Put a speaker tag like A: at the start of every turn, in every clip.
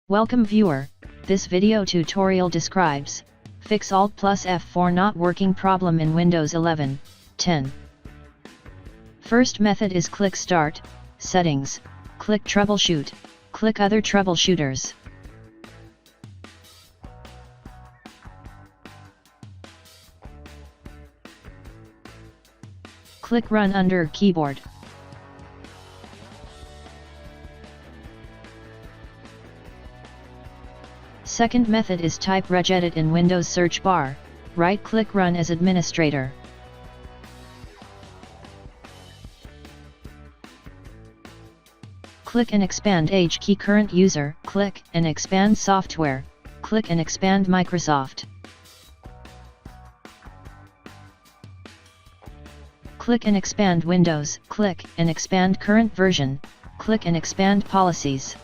A: Welcome viewer, this video tutorial describes fix alt+F for not working problem in Windows 11, 10. First method is click Start, Settings, click Troubleshoot, click Other Troubleshooters. Click Run under Keyboard. Second method is type regedit in Windows search bar, right-click Run as administrator. Click and expand Age key current user, click and expand software, click and expand Microsoft. Click and expand Windows, click and expand current version, click and expand policies.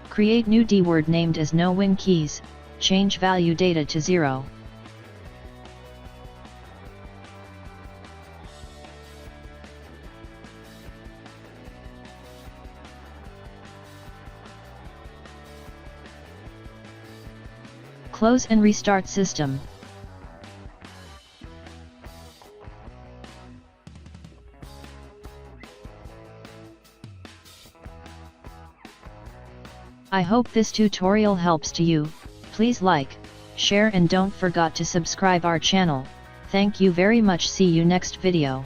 A: Create new dword named as no win keys, change value data to 0. Close and restart system. I hope this tutorial helps to you. Please like, share and don't forget to subscribe our channel. Thank you very much. See you next video.